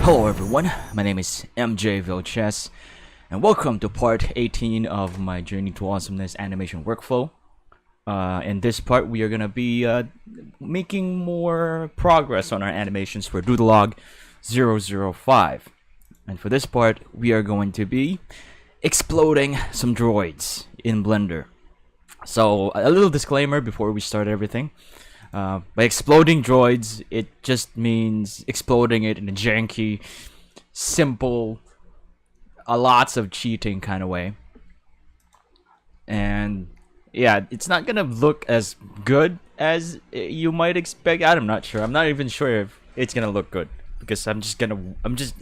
Hello everyone, my name is MJ Vilches, and welcome to part 18 of my Journey to Awesomeness animation workflow. In this part, we are going to be making more progress on our animations for Doodle Log 005. And for this part, we are going to be exploding some droids in Blender. So, a little disclaimer before we start everything. By exploding droids, it just means exploding it in a janky, simple, lots of cheating kind of way. And yeah, it's not gonna look as good as you might expect. I'm not sure. I'm not even sure if it's gonna look good because I'm just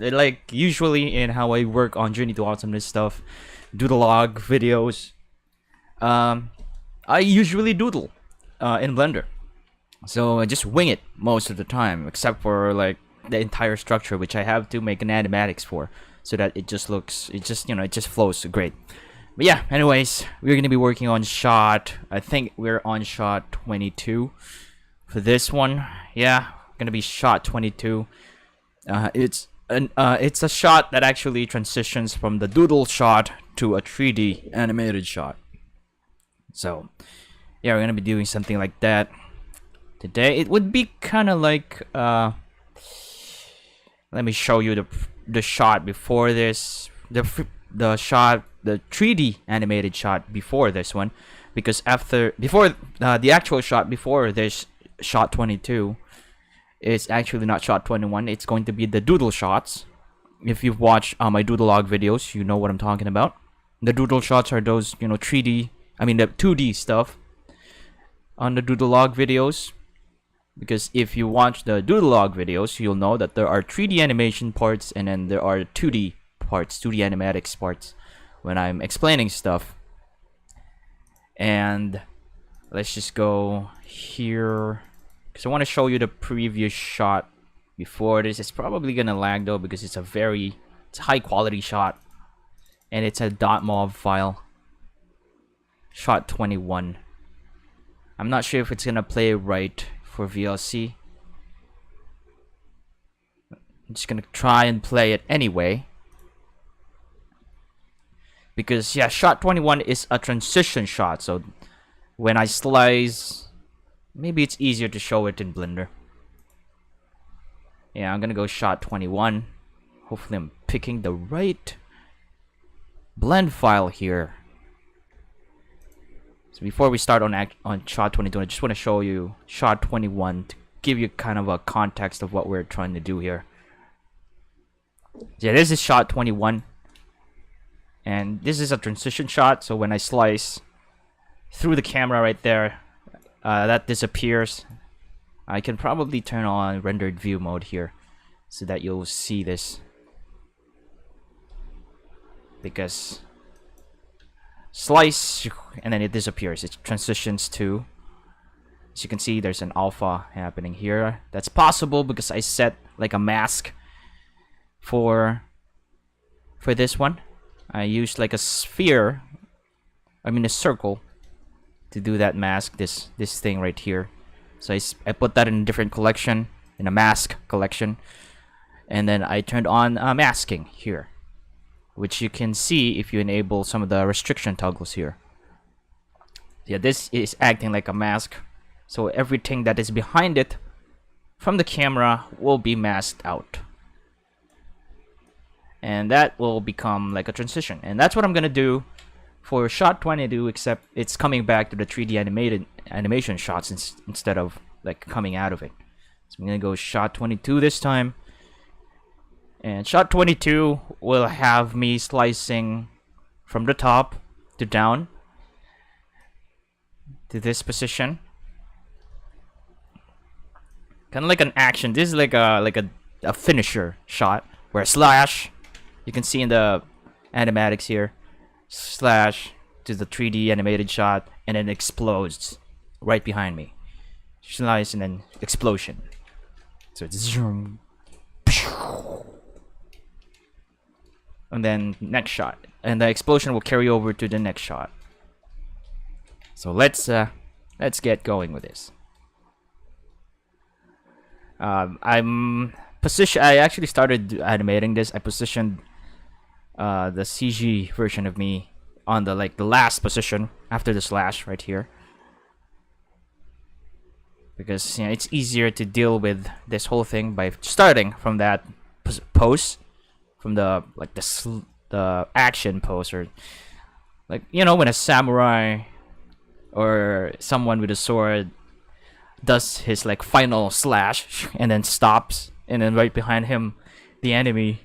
like usually in how I work on Journey to Awesomeness stuff, Doodle Log videos. I usually doodle in Blender. So I just wing it most of the time, except for like the entire structure, which I have to make an animatics for, so that it just flows great. But yeah, anyways, we're gonna be working on shot. I think we're on shot 22 for this one. Yeah, gonna be shot 22. It's a shot that actually transitions from the doodle shot to a 3D animated shot. So yeah, we're gonna be doing something like that today. It would be kind of like let me show you the shot before this, the 3D animated shot before this one, because before the actual shot before this shot 22 is actually not shot 21. It's going to be the doodle shots. If you've watched my Doodle Log videos, you know what I'm talking about. The doodle shots are those, the 2D stuff on the Doodle Log videos. Because if you watch the Doodle Log videos, you'll know that there are 3D animation parts and then there are 2D parts, 2D animatics parts when I'm explaining stuff. And let's just go here, because I want to show you the previous shot before this. It's probably gonna lag though because it's a high quality shot and it's a .mov file. Shot 21. I'm not sure if it's gonna play right for VLC. I'm just gonna try and play it anyway, because yeah, shot 21 is a transition shot, so when I slice, maybe it's easier to show it in Blender. Yeah, I'm gonna go shot 21. Hopefully I'm picking the right blend file here. So before we start on shot 22, I just want to show you shot 21 to give you kind of a context of what we're trying to do here. Yeah, this is shot 21. And this is a transition shot, so when I slice through the camera right there, that disappears. I can probably turn on rendered view mode here so that you'll see this. Because slice and then it disappears. It transitions to, as you can see, there's an alpha happening here. That's possible because I set like a mask for this one. I used like a sphere, a circle, to do that mask, this thing right here. So I put that in a different collection, in a mask collection, and then I turned on masking here, which you can see if you enable some of the restriction toggles here. Yeah, this is acting like a mask, so everything that is behind it from the camera will be masked out. And that will become like a transition. And that's what I'm gonna do for shot 22, except it's coming back to the 3D animation shots instead of like coming out of it. So I'm gonna go shot 22 this time. And shot 22 will have me slicing from the top to down to this position. Kind of like an action. This is like a finisher shot where slash, you can see in the animatics here, slash to the 3D animated shot, and then explodes right behind me. Slice and then explosion. So it's zoom. And then next shot, and the explosion will carry over to the next shot. So let's get going with this. I'm I actually started animating this. I positioned the CG version of me on the last position after the slash right here, because it's easier to deal with this whole thing by starting from that pose, from the the action pose, or when a samurai or someone with a sword does his final slash and then stops, and then right behind him the enemy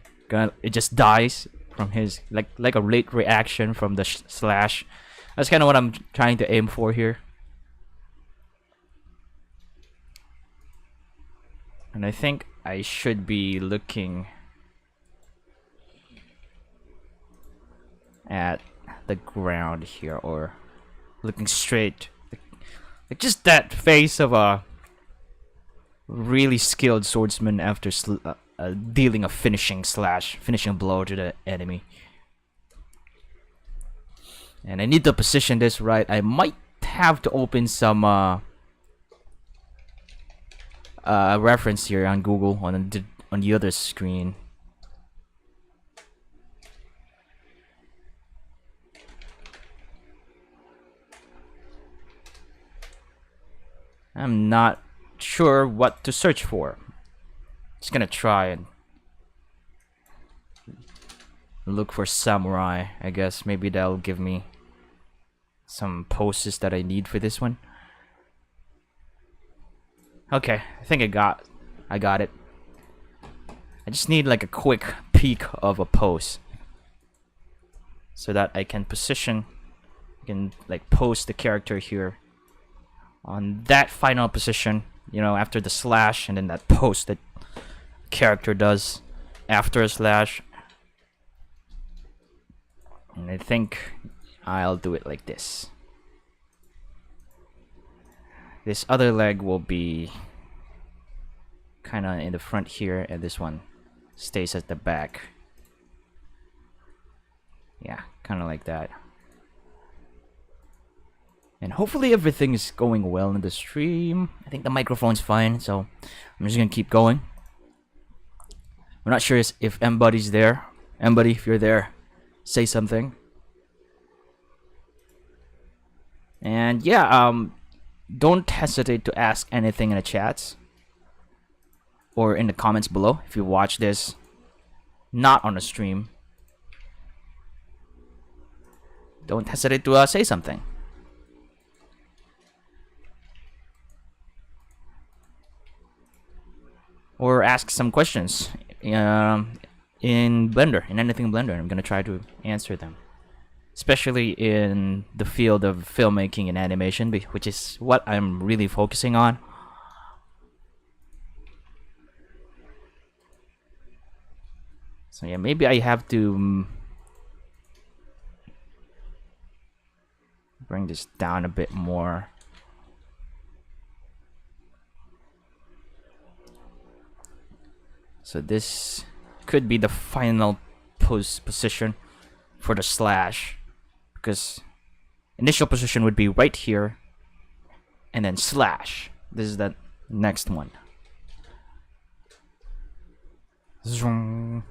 it just dies from his like a late reaction from the slash. That's kind of what I'm trying to aim for here. And I think I should be looking at the ground here, or looking straight, like just that face of a really skilled swordsman after dealing a finishing blow to the enemy. And I need to position this right. I might have to open some reference here on Google on the other screen. I'm not sure what to search for. Just gonna try and look for samurai. I guess maybe that'll give me some poses that I need for this one. Okay, I think I got it. I just need a quick peek of a pose so that I can position, pose the character here on that final position, after the slash, and then that pose that character does after a slash. And I think I'll do it like this. This other leg will be kind of in the front here, and this one stays at the back. Yeah, kind of like that. And hopefully everything is going well in the stream. I think the microphone's fine, so I'm just gonna keep going. I'm not sure if Mbuddy's there. Mbuddy, if you're there, say something. And yeah, don't hesitate to ask anything in the chats or in the comments below if you watch this not on a stream. Don't hesitate to say something. Or ask some questions in Blender, in anything Blender. I'm gonna try to answer them, especially in the field of filmmaking and animation, which is what I'm really focusing on. So yeah, maybe I have to bring this down a bit more. So this could be the final position for the slash, because initial position would be right here and then slash. This is the next one. Zoom.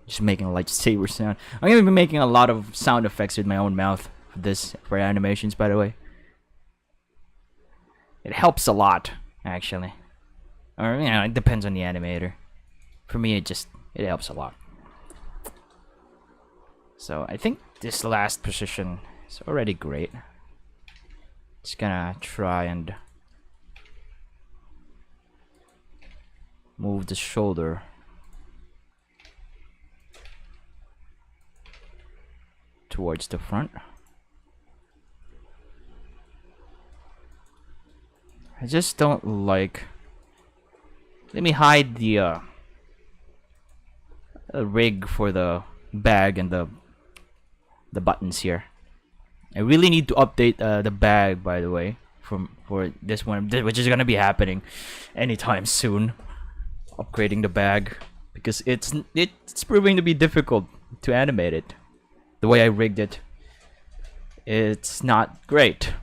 Just making a lightsaber sound. I'm gonna be making a lot of sound effects with my own mouth for this, for animations, by the way. It helps a lot, actually. Or it depends on the animator. For me, it helps a lot. So I think this last position is already great. Just gonna try and move the shoulder towards the front. I just don't like. Let me hide the rig for the bag and the buttons here. I really need to update the bag, by the way, for this one, which is gonna be happening anytime soon. Upgrading the bag, because it's proving to be difficult to animate it. The way I rigged it, it's not great,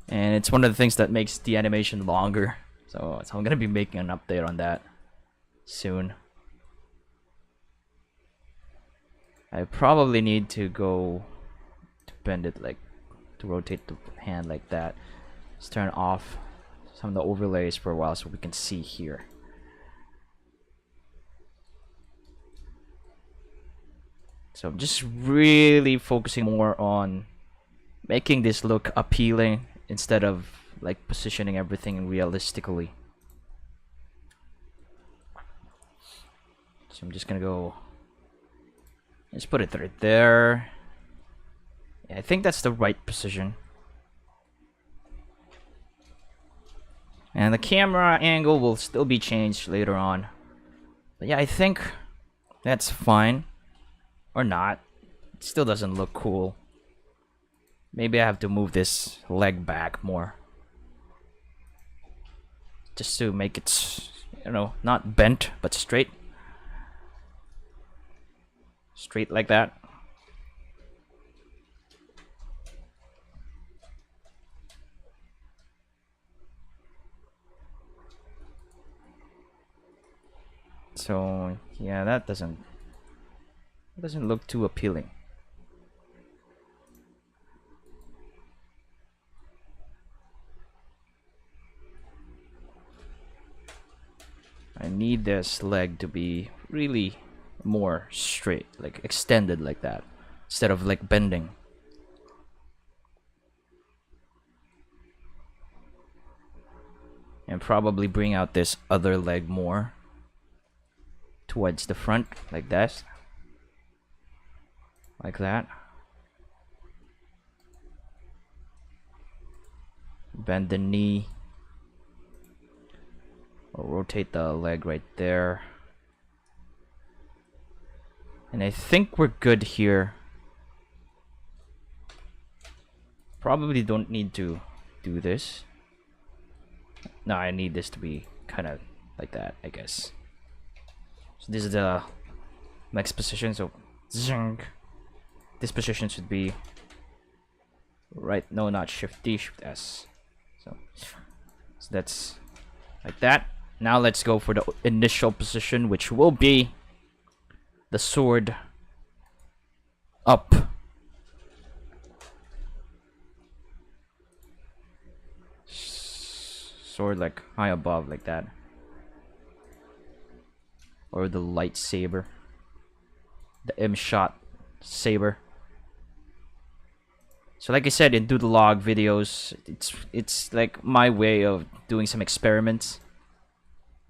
and it's one of the things that makes the animation longer. So I'm gonna be making an update on that soon. I probably need to go to bend it, like to rotate the hand like that. Let's turn off some of the overlays for a while so we can see here. So I'm just really focusing more on making this look appealing instead of like positioning everything realistically. So I'm just gonna go, let's put it right there. Yeah, I think that's the right position. And the camera angle will still be changed later on. But yeah, I think that's fine. Or not. It still doesn't look cool. Maybe I have to move this leg back more. Just to make it, you know, not bent, but straight. Straight like that. So, yeah, that doesn't look too appealing. I need this leg to be really more straight, like extended like that, instead of like bending. And probably bring out this other leg more towards the front, like this. Like that. Bend the knee. Or rotate the leg right there. And I think we're good here. Probably don't need to do this. No, I need this to be kind of like that, I guess. So this is the next position. So zing. This position should be right. No, not Shift D, Shift S. So that's like that. Now let's go for the initial position, which will be the sword up. Sword like high above, like that. Or the lightsaber. The M-shot saber. So like I said in Doodle Log videos, it's like my way of doing some experiments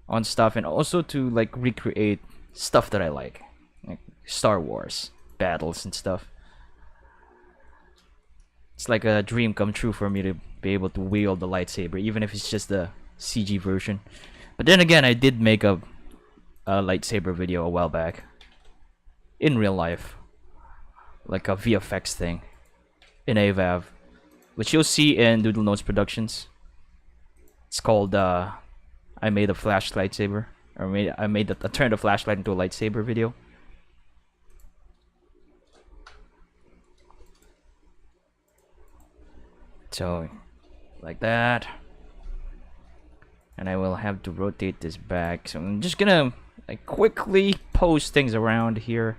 on stuff, and also to like recreate stuff that I like Star Wars battles and stuff. It's like a dream come true for me to be able to wield the lightsaber, even if it's just the CG version. But then again, I did make a lightsaber video a while back in real life, like a VFX thing in AVAV, which you'll see in Doodle Notes Productions. It's called I made a flash lightsaber, or I turned a flashlight into a lightsaber video. So like that, and I will have to rotate this back. So I'm just gonna like quickly pose things around here.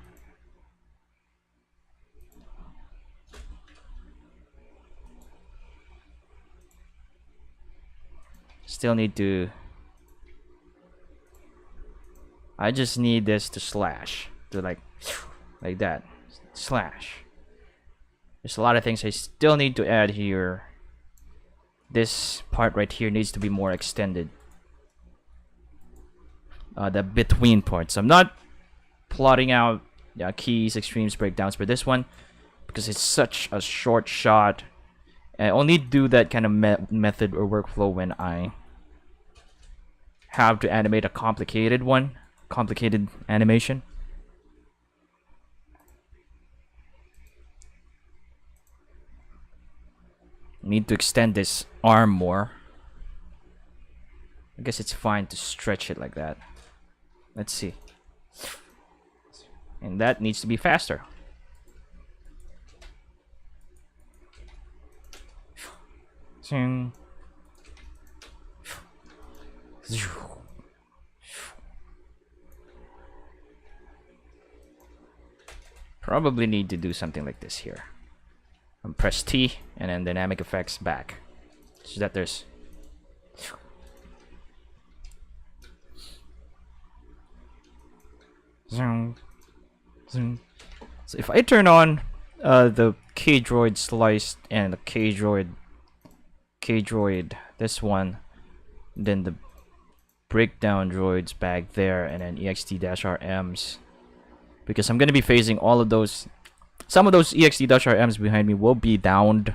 Still need to. I just need this to slash, to like that, slash. There's a lot of things I still need to add here. This part right here needs to be more extended. The between parts. I'm not plotting out keys, extremes, breakdowns for this one because it's such a short shot. I only do that kind of method or workflow when I have to animate a complicated animation. Need to extend this arm more. I guess it's fine to stretch it like that. Let's see. And that needs to be faster. Probably need to do something like this here. And press T and then dynamic effects back, so that there's zoom, zoom. So if I turn on the K-Droid sliced and the K-Droid, this one, then the breakdown droids back there, and then EXT-RMs, because I'm gonna be phasing all of those. Some of those EXT-RMs behind me will be downed.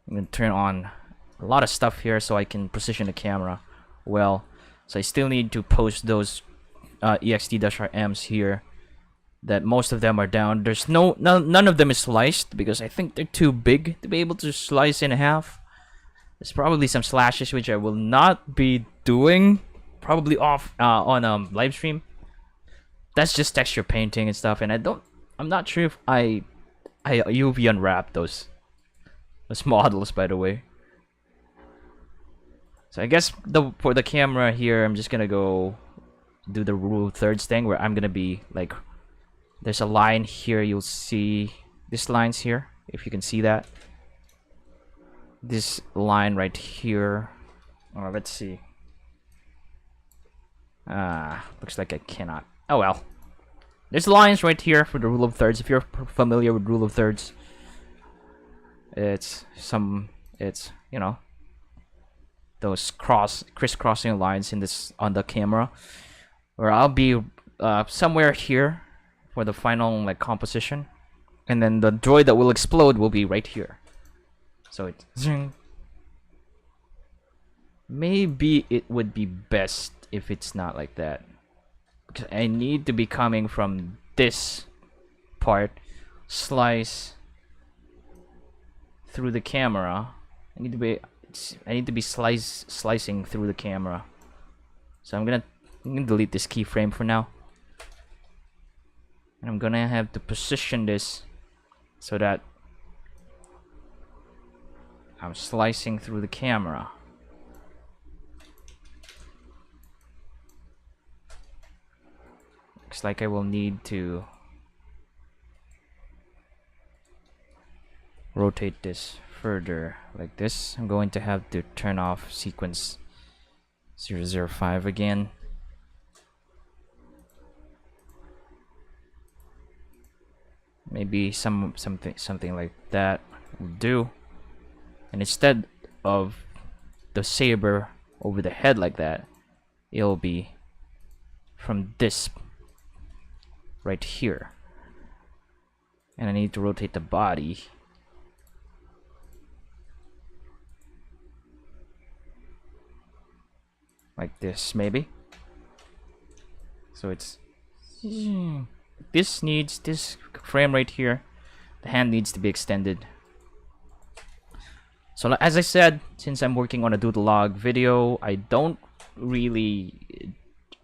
I'm gonna turn on a lot of stuff here so I can position the camera well. So I still need to post those EXT-RMs here. That most of them are down. There's none of them is sliced because I think they're too big to be able to slice in half. There's probably some slashes which I will not be doing. Probably off on live stream. That's just texture painting and stuff, and I'm not sure if I UV unwrap those models, by the way. So I guess for the camera here, I'm just gonna go do the rule of thirds thing, where I'm gonna be like, there's a line here, you'll see this line's here, if you can see that. This line right here. Oh, let's see. Looks like I cannot. Oh well. There's lines right here for the rule of thirds. If you're familiar with rule of thirds, it's you know, those crisscrossing lines on the camera. Where I'll be somewhere here for the final like composition, and then the droid that will explode will be right here. So it maybe it would be best if it's not like that, because I need to be coming from this part, slice through the camera. I need to be slicing through the camera. So I'm gonna delete this keyframe for now, and I'm gonna have to position this so that I'm slicing through the camera. Looks like I will need to rotate this further like this. I'm going to have to turn off sequence 005 again. Maybe something like that will do. And instead of the saber over the head like that, it'll be from this right here. And I need to rotate the body like this, maybe. So it's this frame right here, the hand needs to be extended. So as I said, since I'm working on a Doodle Log video, I don't really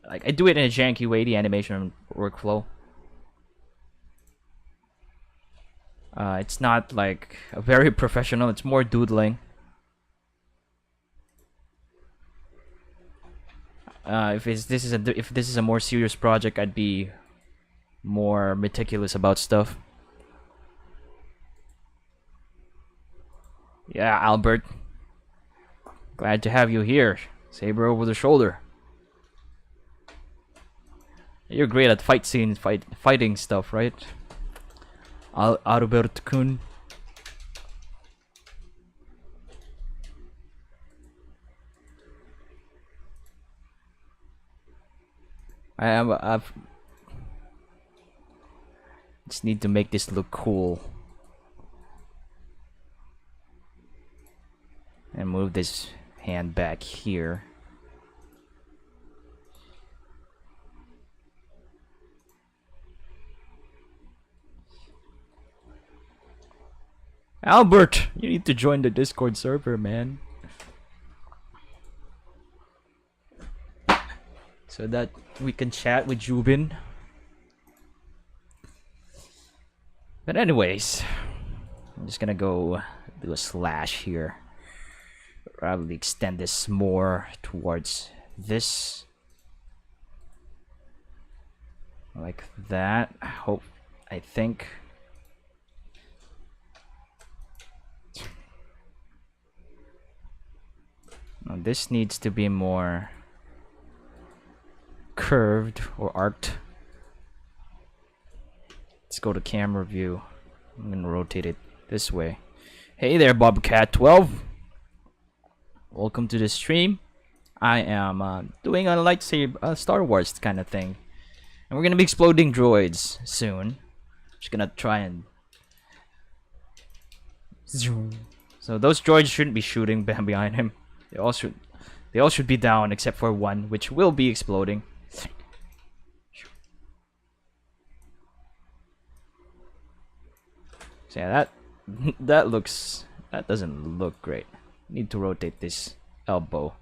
like, I do it in a janky way, the animation workflow. It's not like a very professional, it's more doodling. If this is a more serious project, I'd be more meticulous about stuff. Yeah, Albert. Glad to have you here. Saber over the shoulder. You're great at fighting stuff, right? Albert-kun. I've just need to make this look cool. And move this hand back here. Albert, you need to join the Discord server, man. So that we can chat with Jubin. But anyways, I'm just gonna go do a slash here. probably extend this more towards this, like that. I think. Now this needs to be more curved or arced. Let's go to camera view. I'm gonna rotate it this way. Hey there, Bobcat12. Welcome to the stream. I am doing a lightsaber Star Wars kind of thing, and we're gonna be exploding droids soon. Just gonna try and zoom. So those droids shouldn't be shooting behind him. They all should be down except for one, which will be exploding. So yeah, that doesn't look great. Need to rotate this elbow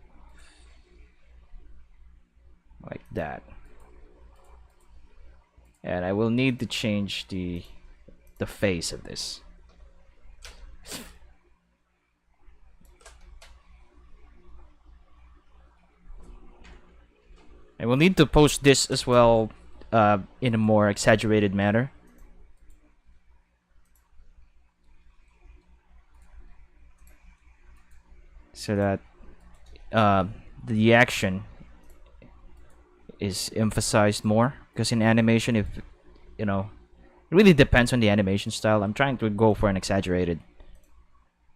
like that, and I will need to change the face of this. I will need to post this as well in a more exaggerated manner. So that the action is emphasized more, because in animation, if you know, it really depends on the animation style. I'm trying to go for an exaggerated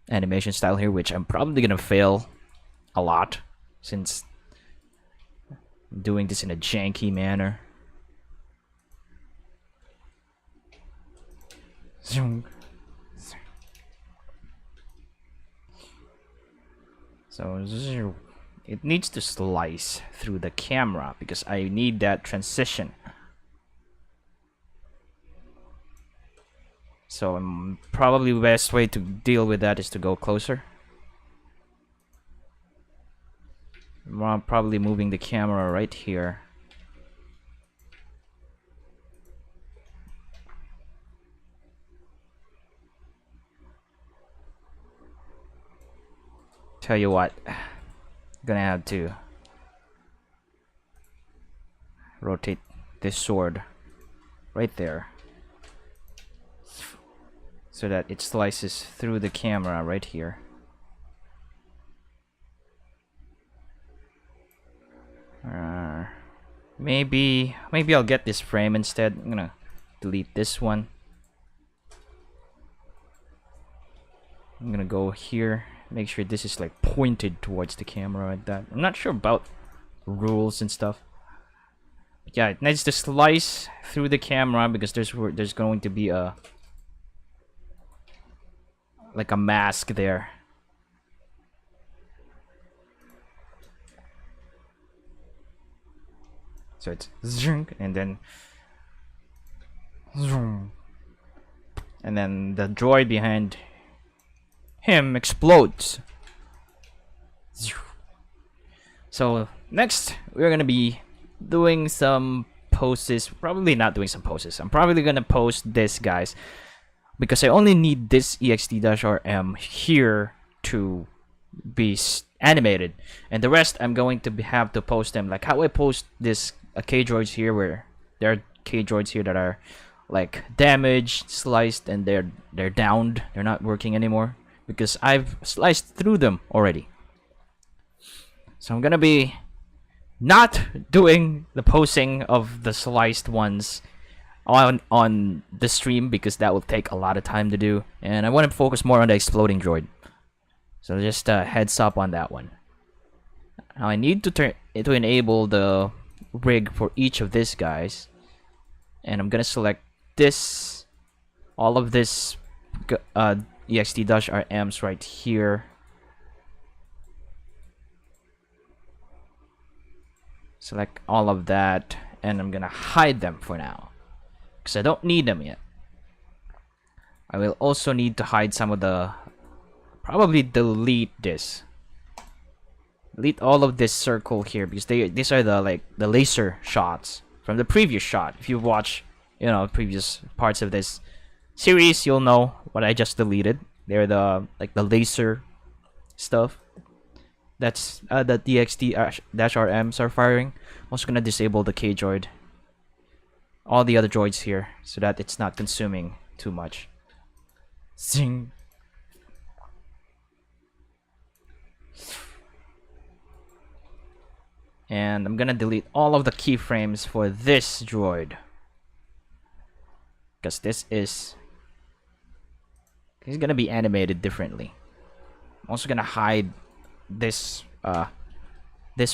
animation style here, which I'm probably gonna fail a lot since I'm doing this in a janky manner. So it needs to slice through the camera because I need that transition. So probably the best way to deal with that is to go closer. I'm probably moving the camera right here. Tell you what, I'm gonna have to rotate this sword right there so that it slices through the camera right here. Maybe I'll get this frame instead. I'm gonna delete this one. I'm gonna go here. Make sure this is like pointed towards the camera like that. I'm not sure about rules and stuff. But yeah, it needs to slice through the camera because there's going to be a mask there. So it's zhunk, and then zoom, and then the droid behind him explodes. So next we're gonna be doing some poses. Probably not doing some poses. I'm probably gonna post this, guys, because I only need this ext-rm here to be animated, and the rest I'm going to have to post them like how I post this K-droids here, where there are K-droids here that are like damaged, sliced, and they're downed. They're not working anymore because I've sliced through them already. So I'm gonna be not doing the posting of the sliced ones on the stream because that will take a lot of time to do, and I want to focus more on the exploding droid. So just a heads up on that one. Now I need to enable the rig for each of these guys, and I'm gonna select this, all of this ext-rms right here. Select all of that, and I'm gonna hide them for now because I don't need them yet. I will also need to hide some of the, probably delete this. Delete all of this circle here because these are the laser shots from the previous shot. If you watch, previous parts of this series, you'll know what I just deleted. They're the laser stuff. that's that DXT-RMs are firing. I'm also gonna disable the K droid, all the other droids here, so that it's not consuming too much. Zing. And I'm gonna delete all of the keyframes for this droid, because he's gonna be animated differently. I'm also gonna hide this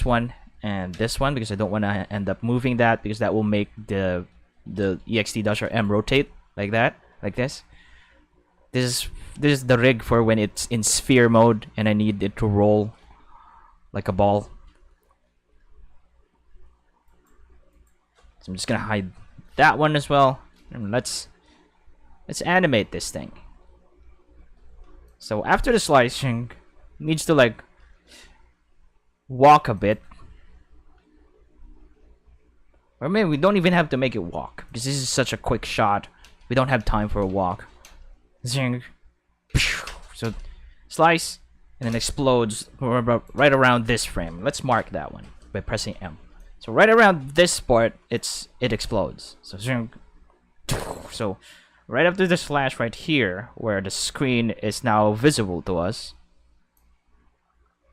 one and this one, because I don't want to end up moving that, because that will make the EXT-M rotate like that, like this. This is the rig for when it's in sphere mode and I need it to roll like a ball. So I'm just gonna hide that one as well, and let's animate this thing. So after the slicing, it needs to like walk a bit, or maybe we don't even have to make it walk, because this is such a quick shot. We don't have time for a walk. Zing. So slice and then explodes right around this frame. Let's mark that one by pressing M. So right around this part, it explodes. So zing. So right after the slash right here, where the screen is now visible to us,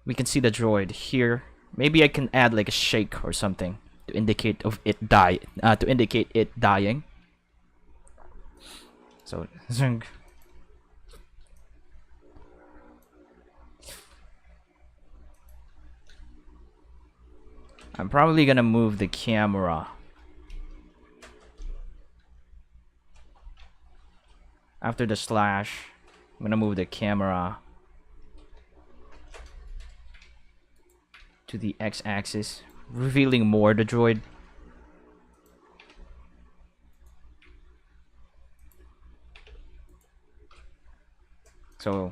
we can see the droid here. Maybe I can add like a shake or something to indicate it dying. So zing. I'm probably gonna move the camera after the slash. I'm gonna move the camera to the x-axis, revealing more the droid. So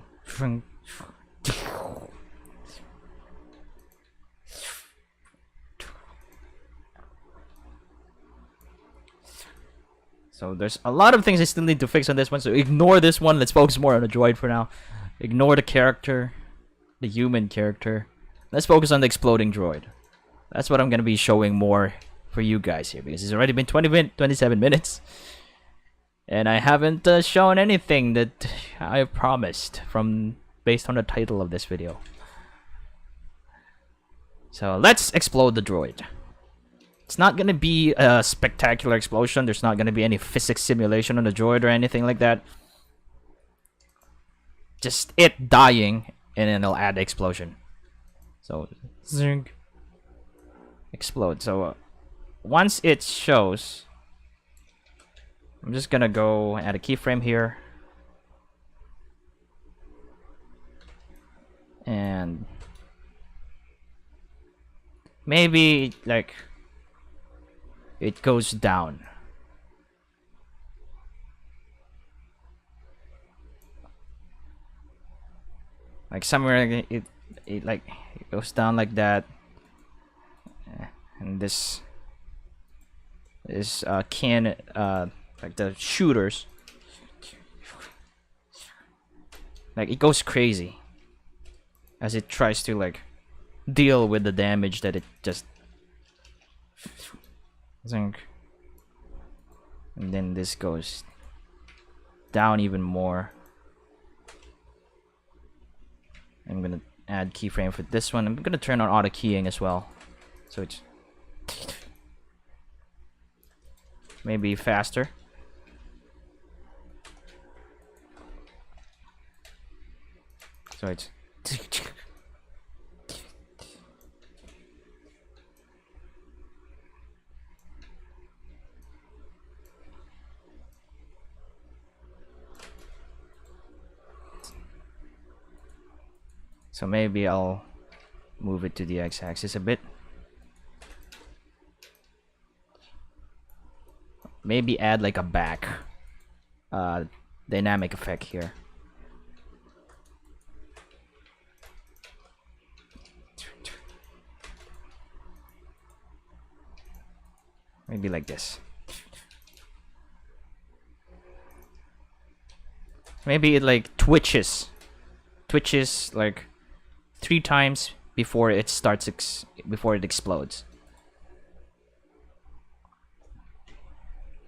there's a lot of things I still need to fix on this one, so ignore this one. Let's focus more on the droid for now. Ignore the character, the human character. Let's focus on the exploding droid. That's what I'm gonna be showing more for you guys here, because it's already been 27 minutes, and I haven't shown anything that I promised based on the title of this video. So let's explode the droid. It's not gonna be a spectacular explosion. There's not gonna be any physics simulation on the droid or anything like that. Just it dying, and then it'll add the explosion. So zing, explode. So once it shows, I'm just gonna go add a keyframe here, and maybe like it goes down. Like somewhere it goes down like that, and this is like the shooters, like it goes crazy as it tries to like deal with the damage that it just zinc. And then this goes down even more. I'm gonna add keyframe for this one. I'm gonna turn on auto keying as well, so it's maybe faster. So it's so maybe I'll move it to the x-axis a bit. Maybe add like a back dynamic effect here. Maybe like this. Maybe it like twitches like 3 times before it starts before it explodes.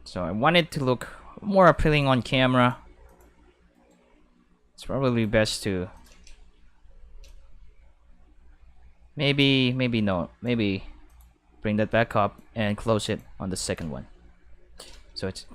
So I want it to look more appealing on camera. It's probably best to maybe bring that back up and close it on the second one. So it's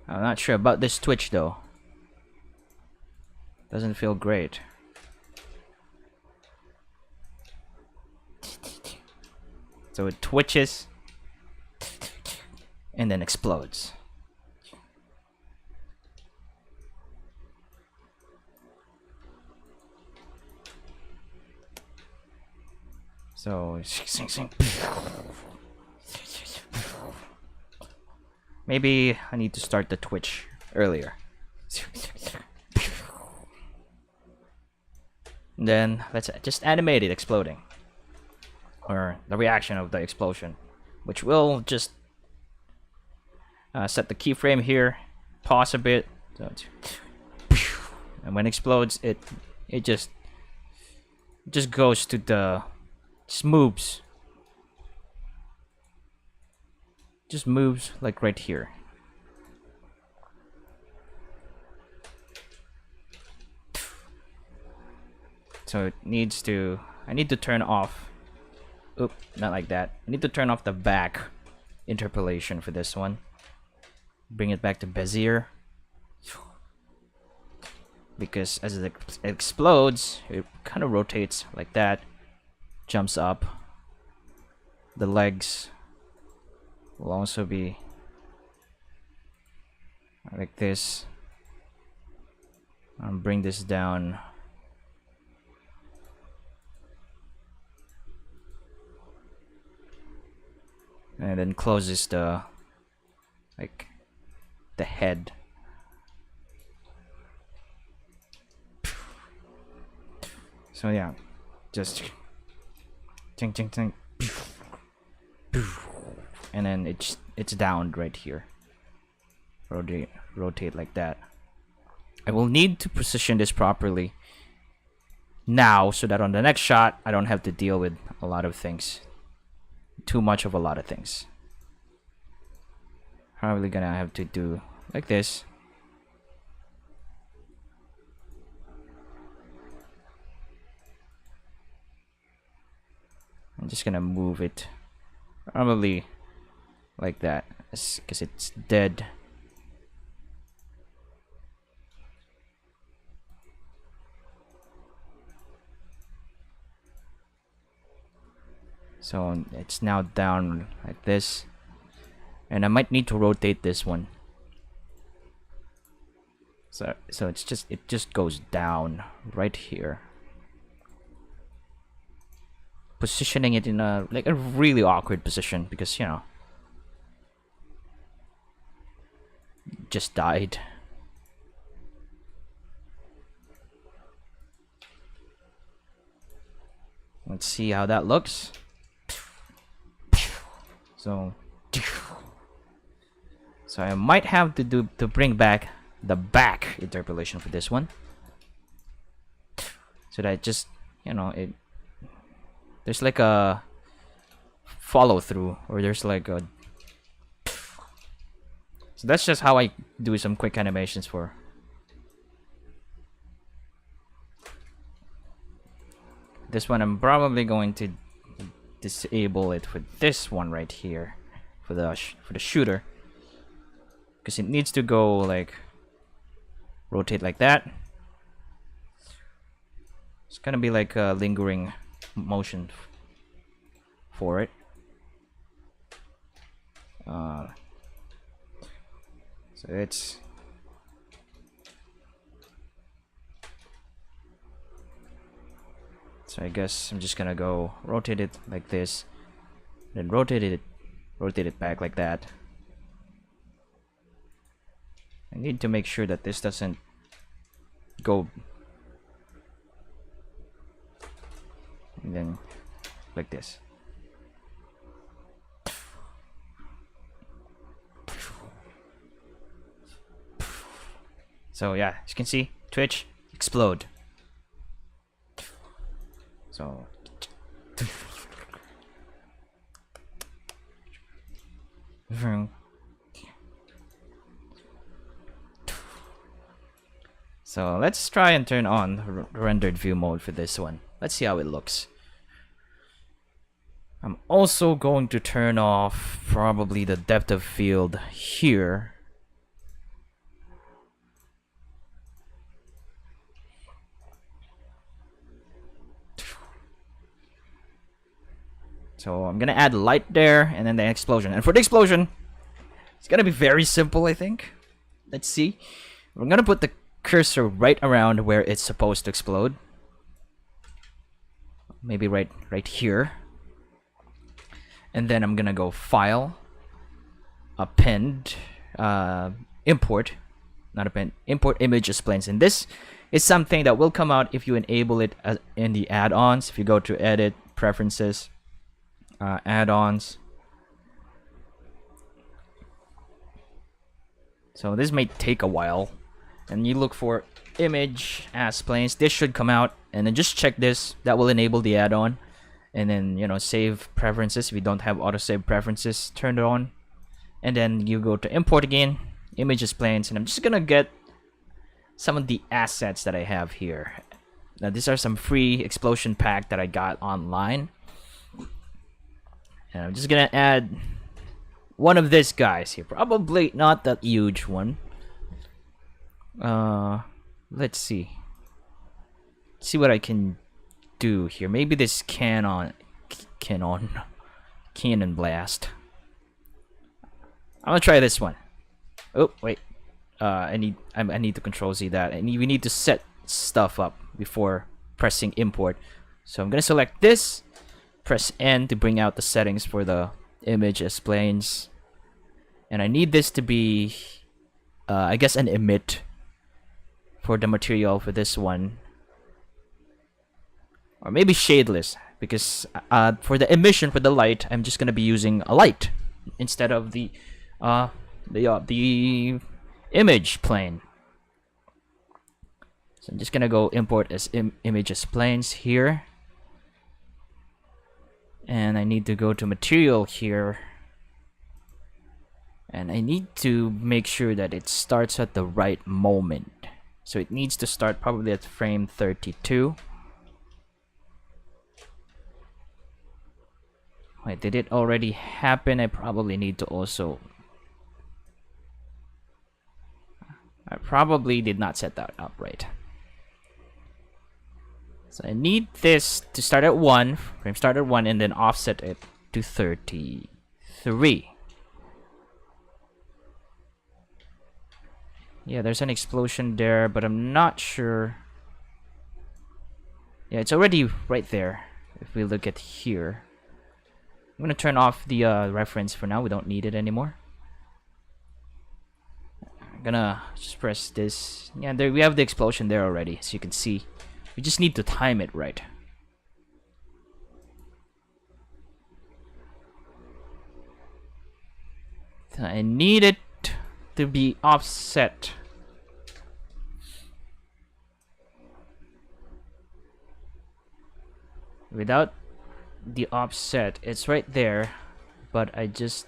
I'm not sure about this twitch though. Doesn't feel great. So it twitches and then explodes. So maybe I need to start the twitch earlier. Then let's just animate it exploding, or the reaction of the explosion, which will just set the keyframe here, pause a bit, so and when it explodes, it just goes to the moves like right here. So it needs to, I need to turn off, oop, not like that. I need to turn off the back interpolation for this one. Bring it back to Bezier. Because as it explodes, it kind of rotates like that. Jumps up. The legs will also be like this. I'll bring this down. And then closes the head. So yeah, just ting ting ting, and then it's down right here. Rotate like that. I will need to position this properly now so that on the next shot I don't have to deal with a lot of things. Too much of a lot of things. Probably gonna have to do like this. I'm just gonna move it probably like that because it's dead. So it's now down like this, and I might need to rotate this one. So it just goes down right here. Positioning it in a really awkward position because, you know, just died. Let's see how that looks. So I might have to bring back the back interpolation for this one, so that just, you know, there's like a follow through, or there's like a. So that's just how I do some quick animations for. This one I'm probably going to disable it for this one right here, for the shooter, because it needs to go like rotate like that. It's gonna be like a lingering motion for it. So it's so I guess I'm just gonna go rotate it like this, then rotate it back like that. I need to make sure that this doesn't go. And then like this. So yeah, as you can see, twitch, explode. So so let's try and turn on rendered view mode for this one. Let's see how it looks. I'm also going to turn off probably the depth of field here. So I'm gonna add light there, and then the explosion. And for the explosion, it's gonna be very simple, I think. Let's see. We're gonna put the cursor right around where it's supposed to explode. Maybe right here. And then I'm gonna go File, Append, Import, not append, Import Image as Planes. And this is something that will come out if you enable it in the add-ons. If you go to Edit, Preferences, add-ons. So this may take a while, and you look for image as planes. This should come out, and then just check this. That will enable the add-on, and then save preferences. If you don't have autosave preferences, turn it on, and then you go to import again, images planes, and I'm just gonna get some of the assets that I have here. Now these are some free explosion pack that I got online. And I'm just gonna add one of these guys here. Probably not that huge one. Let's see. See what I can do here. Maybe this cannon blast. I'm gonna try this one. Oh wait. I need to control Z that. And we need to set stuff up before pressing import. So I'm gonna select this. Press N to bring out the settings for the image as planes. And I need this to be, I guess, an emit for the material for this one. Or maybe shadeless, because for the emission for the light, I'm just going to be using a light instead of the image plane. So I'm just going to go import as image as planes here. And I need to go to material here, and I need to make sure that it starts at the right moment. So it needs to start probably at frame 32. Wait, did it already happen? I probably need to also... I probably did not set that up right. So I need this to start at 1, frame start at 1, and then offset it to 33. Yeah, there's an explosion there, but I'm not sure. Yeah, it's already right there. If we look at here, I'm gonna turn off the reference for now. We don't need it anymore. I'm gonna just press this. Yeah, there we have the explosion there already, as you can see. We just need to time it right. So I need it to be offset. Without the offset, it's right there, but I just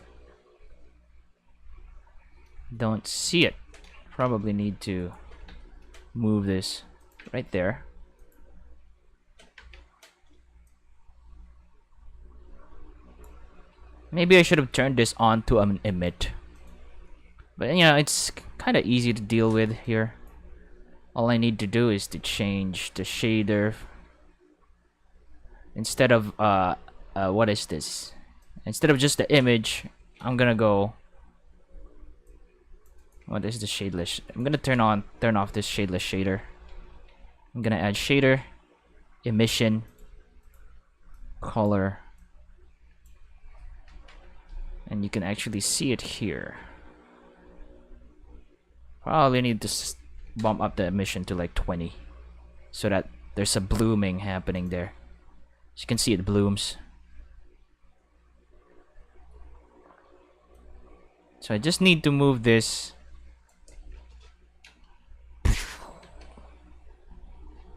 don't see it. Probably need to move this right there. Maybe I should have turned this on to an emit. But yeah, it's kind of easy to deal with here. All I need to do is to change the shader. Instead of what is this? Instead of just the image, I'm gonna go. What is the shadeless? I'm gonna turn off this shadeless shader. I'm gonna add shader, emission, color. And you can actually see it here. Probably need to bump up the emission to like 20, so that there's a blooming happening there. As you can see, it blooms. So I just need to move this.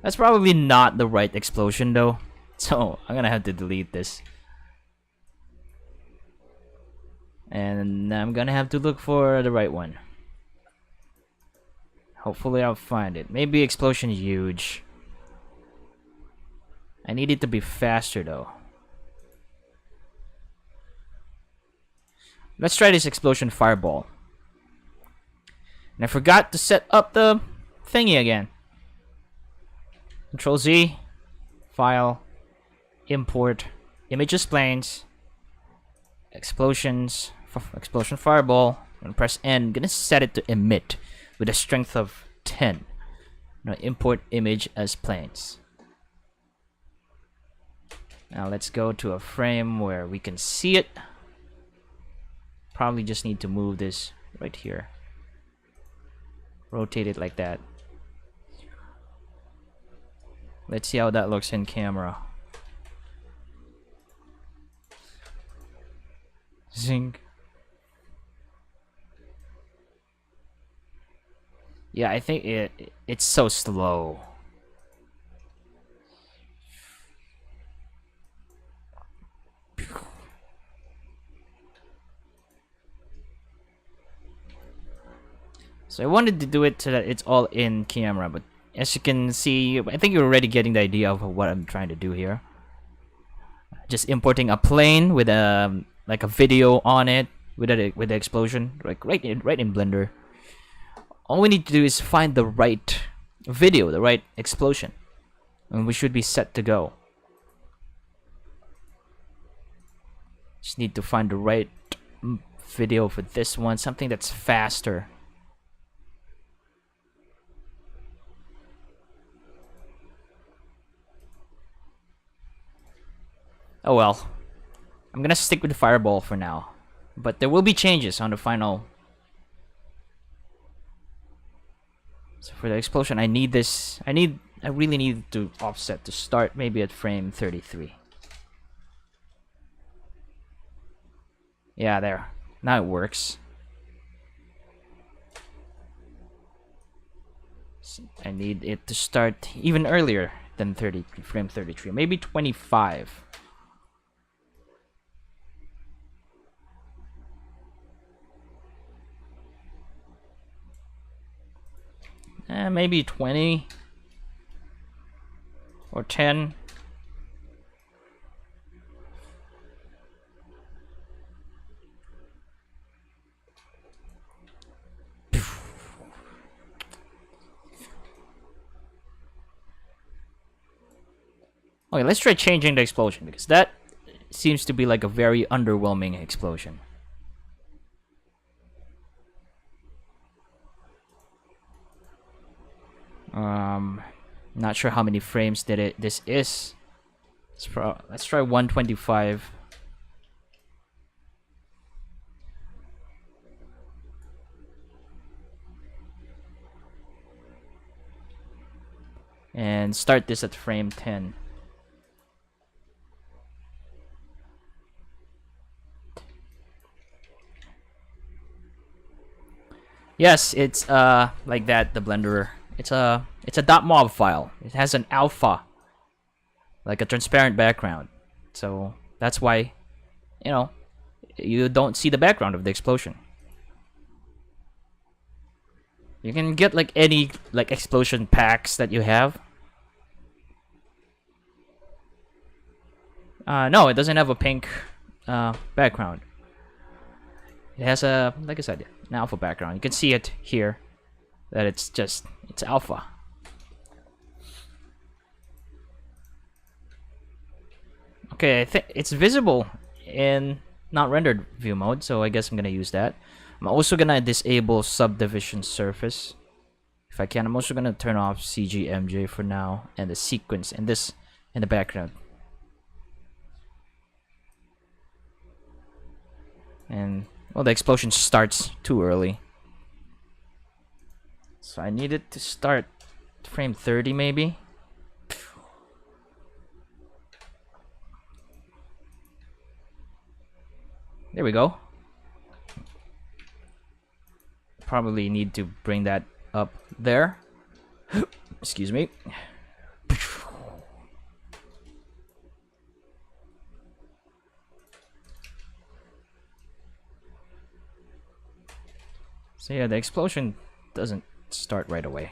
That's probably not the right explosion though, so I'm gonna have to delete this. And I'm gonna have to look for the right one. Hopefully I'll find it. Maybe explosion huge. I need it to be faster though. Let's try this explosion fireball. And I forgot to set up the thingy again. Control Z, file, import, images planes, explosions, explosion fireball. I'm gonna press N. I'm gonna set it to emit with a strength of 10. Now import image as planes. Now let's go to a frame where we can see it. Probably just need to move this right here. Rotate it like that. Let's see how that looks in camera. Zing. Yeah, I think it's so slow. So I wanted to do it so that it's all in camera, but as you can see, I think you're already getting the idea of what I'm trying to do here. Just importing a plane with a like a video on it with the explosion, like right in Blender. All we need to do is find the right video, the right explosion, and we should be set to go. Just need to find the right video for this one, something that's faster. Oh well, I'm gonna stick with the fireball for now, but there will be changes on the final. So for the explosion, I need this. I really need to offset to start maybe at frame 33. Yeah, there. Now it works. I need it to start even earlier than frame 33, maybe 25. Maybe 20 or 10. Okay, let's try changing the explosion, because that seems to be like a very underwhelming explosion. Not sure how many frames this is. Let's try 125. And start this at frame 10. Yes, it's like that, the Blender. It's a .mob file. It has an alpha, like a transparent background. So that's why, you know, you don't see the background of the explosion. You can get like any like explosion packs that you have. No, it doesn't have a pink background. It has a, like I said, an alpha background. You can see it here that it's alpha. Okay, I think it's visible in not rendered view mode, so I guess I'm gonna use that. I'm also gonna disable Subdivision Surface if I can. I'm also gonna turn off CGMJ for now, and the sequence and this in the background. And well, the explosion starts too early. So I need it to start frame 30 maybe. There we go. Probably need to bring that up there. Excuse me. So yeah, the explosion doesn't start right away.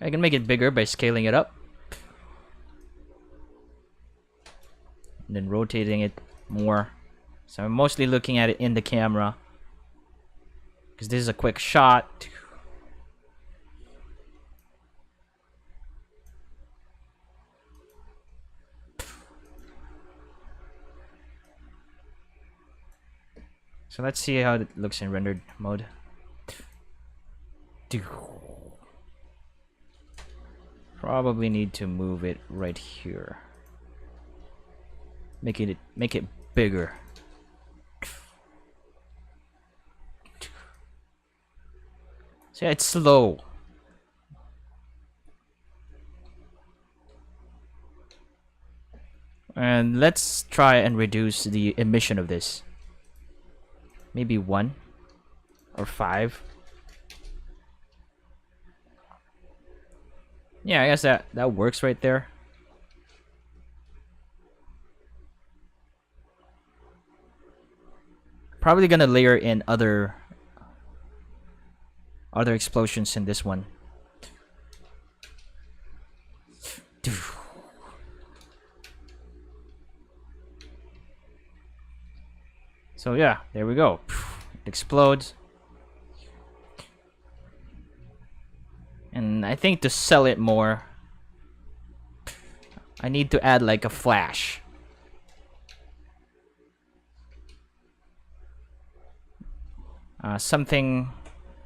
I can make it bigger by scaling it up. And then rotating it more. So I'm mostly looking at it in the camera, because this is a quick shot. So let's see how it looks in rendered mode. Probably need to move it right here. Make it bigger. So yeah, it's slow. And let's try and reduce the emission of this. Maybe 1 or 5. Yeah, I guess that works right there. Probably gonna layer in other explosions in this one. So yeah, there we go. It explodes. And I think to sell it more, I need to add like a flash. Something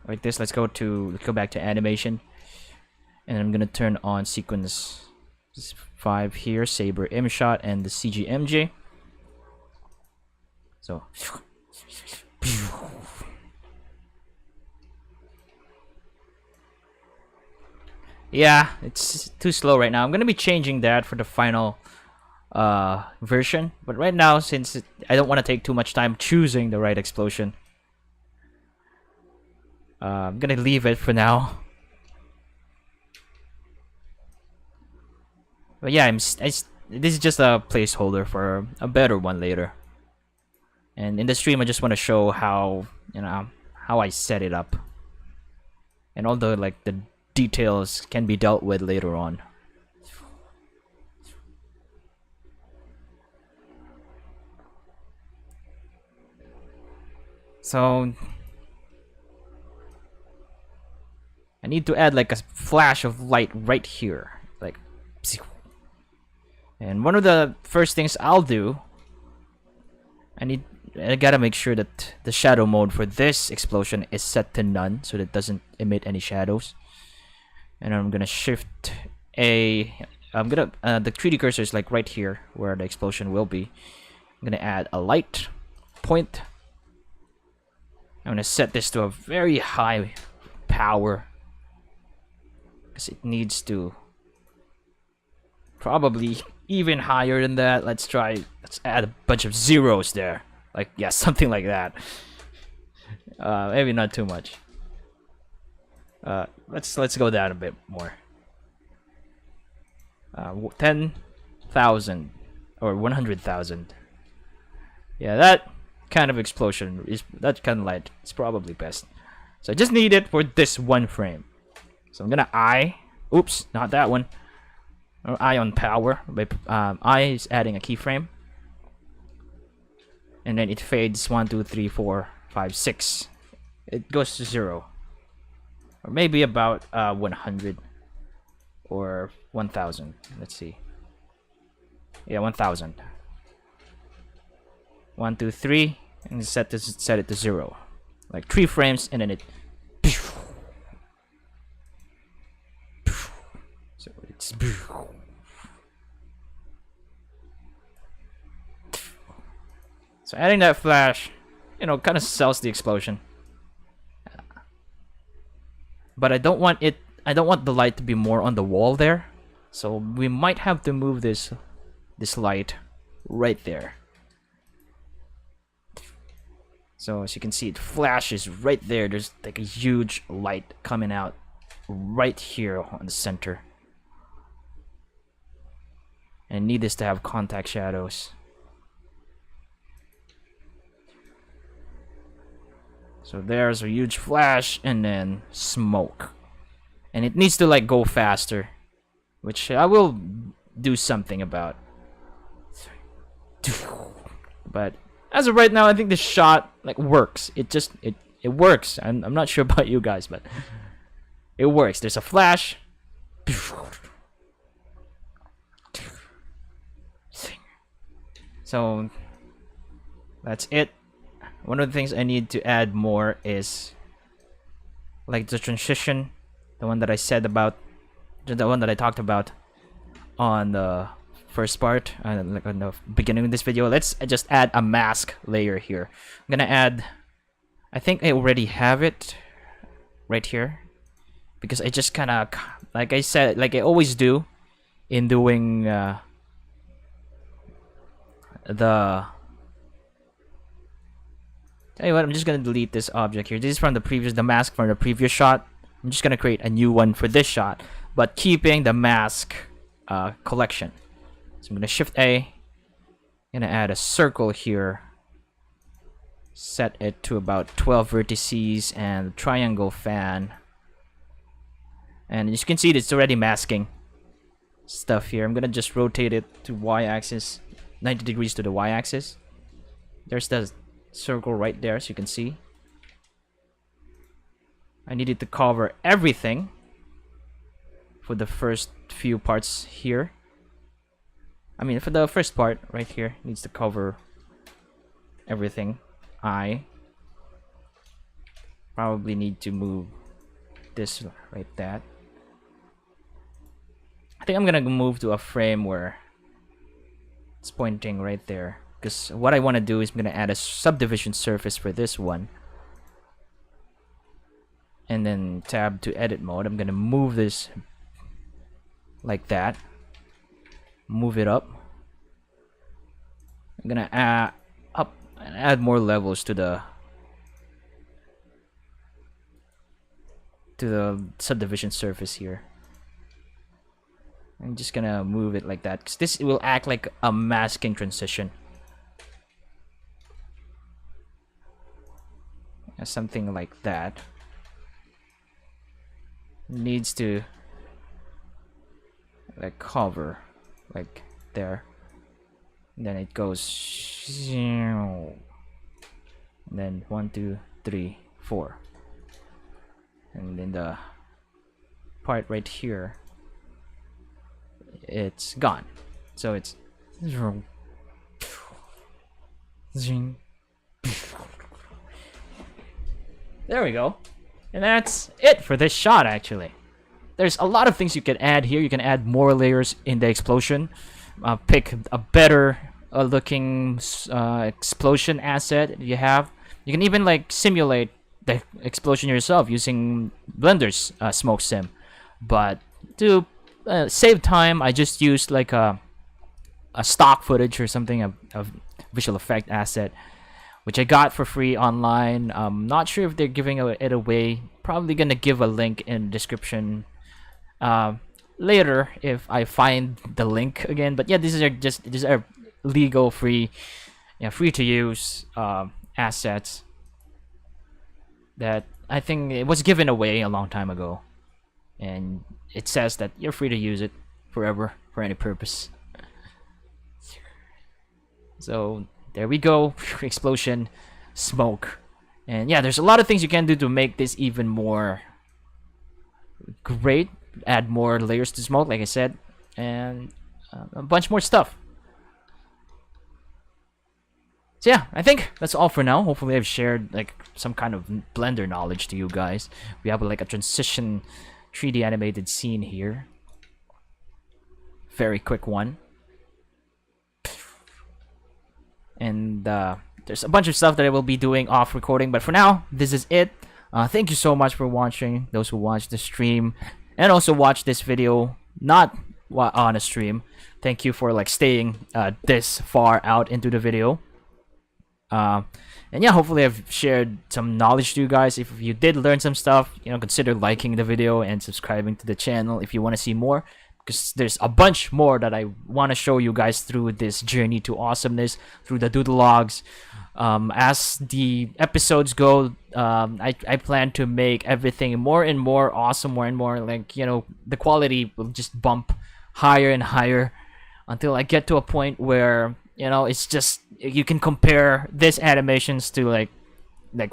like this. Let's go back to animation, and I'm gonna turn on sequence 5 here, Saber M shot, and the CGMJ. So yeah, it's too slow right now. I'm gonna be changing that for the final version, but right now, since I don't want to take too much time choosing the right explosion, I'm gonna leave it for now. But yeah, this is just a placeholder for a better one later. And in the stream, I just want to show how I set it up, and all the the details can be dealt with later on. So I need to add like a flash of light right here, like. And one of the first things I'll do, I gotta make sure that the shadow mode for this explosion is set to none, so that it doesn't emit any shadows. And I'm gonna shift the 3D cursor is like right here where the explosion will be. I'm gonna add a light point. I'm gonna set this to a very high power, because it needs to probably even higher than that. Let's add a bunch of zeros there. Like, yeah, something like that. Maybe not too much. Let's go down a bit more. 10,000 or 100,000. Yeah, that kind of explosion that kind of light is probably best. So I just need it for this one frame. So I'm gonna oops, not that one. Eye on power. Eye is adding a keyframe. And then it fades 1, 2, 3, 4, 5, 6. It goes to 0. Or maybe about 100 or 1,000. Let's see. Yeah, 1,000. 1, 2, 3, and set it to 0. Like 3 frames, and then it. So it's. So adding that flash you know, kind of sells the explosion. But I don't want it. I don't want the light to be more on the wall there, so we might have to move this light right there. So as you can see, it flashes right there. There's like a huge light coming out right here on the center. And need this to have contact shadows. So there's a huge flash and then smoke. And it needs to like go faster, which I will do something about. But as of right now, I think the shot like works. It works. I'm not sure about you guys, but it works. There's a flash. So that's it. One of the things I need to add more is like the transition, the one that I said about, the one that I talked about on the first part, like on the beginning of this video. Let's just add a mask layer here. I'm gonna add, I think I already have it right here, because I just kind of, like I said, like I always do in doing tell you what, I'm just gonna delete this object here. This is from the previous, the mask from the previous shot. I'm just gonna create a new one for this shot, but keeping the mask collection. So I'm gonna Shift A, gonna add a circle here, set it to about 12 vertices and triangle fan. And as you can see, it's already masking stuff here. I'm gonna just rotate it to y-axis, 90 degrees to the y-axis. There's the circle right there, as you can see. I needed to cover everything for the first few parts here. I mean, for the first part right here, needs to cover everything. I probably need to move this right that. I think I'm gonna move to a frame where it's pointing right there, because what I want to do is I'm gonna add a subdivision surface for this one, and then tab to edit mode. I'm gonna move this like that, move it up. I'm gonna add up and add more levels to the subdivision surface here. I'm just gonna move it like that, because this will act like a masking transition. Something like that. Needs to like cover like there. And then it goes, and then 1, 2, 3, 4. And then the part right here, it's gone. So it's there we go. And that's it for this shot, actually. There's a lot of things you can add here. You can add more layers in the explosion. Pick a better looking explosion asset you have. You can even like simulate the explosion yourself using Blender's smoke sim. But to save time, I just used like a stock footage or something, a visual effect asset, which I got for free online. Not sure if they're giving it away. Probably gonna give a link in the description later if I find the link again. But yeah, these are legal, free, free to use assets that I think it was given away a long time ago, and it says that you're free to use it forever for any purpose. So there we go. Explosion, smoke, and yeah, there's a lot of things you can do to make this even more great. Add more layers to smoke, like I said, and a bunch more stuff. So yeah, I think that's all for now. Hopefully I've shared like some kind of Blender knowledge to you guys. We have like a transition 3D animated scene here. Very quick one. And there's a bunch of stuff that I will be doing off recording, but for now, this is it. Thank you so much for watching, those who watched the stream, and also watch this video not on a stream. Thank you for like staying this far out into the video. And yeah, hopefully I've shared some knowledge to you guys. If you did learn some stuff, you know, consider liking the video and subscribing to the channel if you want to see more, because there's a bunch more that I want to show you guys through this journey to awesomeness, through the Doodle Logs. As the episodes go, I plan to make everything more and more awesome, more and more like, you know, the quality will just bump higher and higher until I get to a point where, you know, it's just, you can compare this animations to like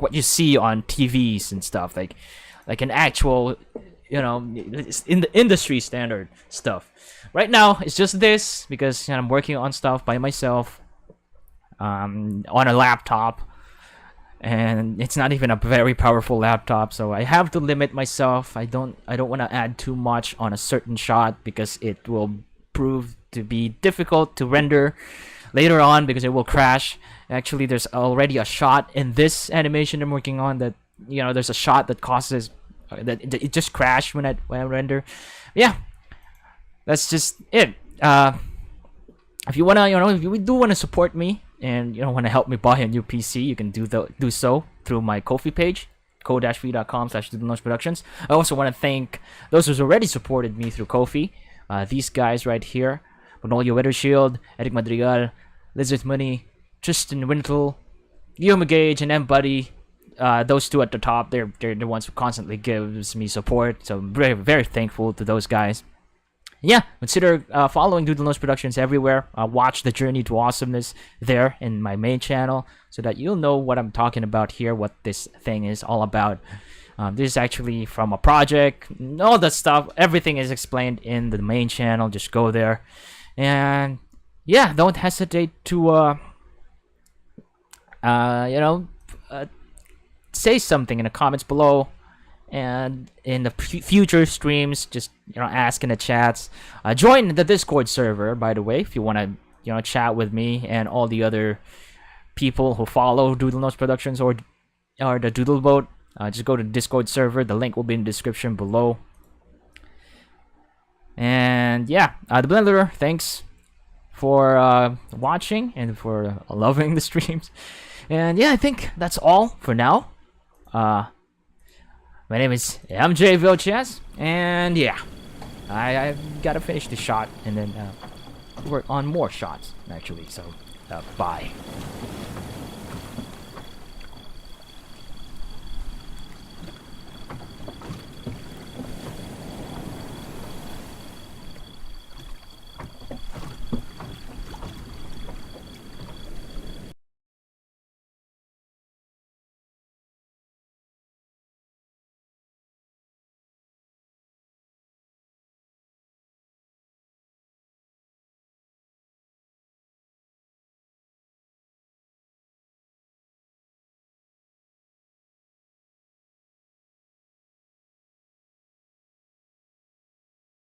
what you see on TVs and stuff, like an actual, you know, in the industry standard stuff. Right now it's just this because, you know, I'm working on stuff by myself on a laptop, and it's not even a very powerful laptop, so I have to limit myself. I don't want to add too much on a certain shot because it will prove to be difficult to render later on because it will crash. Actually, there's already a shot in this animation I'm working on that, you know, there's a shot that causes that it just crashed when I render. Yeah, that's just it. If you wanna, you know, if you do want to support me and, you know, want to help me buy a new PC, you can do so through my KoFi page, ko-fi.com/doodlenose-productions. I also want to thank those who's already supported me through KoFi. These guys right here: Magnolia Weathershield, Erick Madrigal, Munie, Tristan Wintle, GulliermoGage, and Mbuddy. Those two at the top, they're the ones who constantly gives me support, so I'm very, very thankful to those guys. Yeah, consider following Doodle Nose Productions everywhere. Watch the journey to awesomeness there in my main channel so that you'll know what I'm talking about here, what this thing is all about. This is actually from a project, all that stuff, everything is explained in the main channel. Just go there. And yeah, don't hesitate to you know, say something in the comments below, and in the future streams, just, you know, ask in the chats. Join the Discord server, by the way, if you want to, you know, chat with me and all the other people who follow Doodle Nose Productions or the Doodle Boat. Just go to the Discord server. The link will be in the description below. And yeah, the Blender, thanks for watching and for loving the streams. And yeah, I think that's all for now. My name is MJ Vilches, and yeah, I gotta finish the shot and then work on more shots actually. So bye.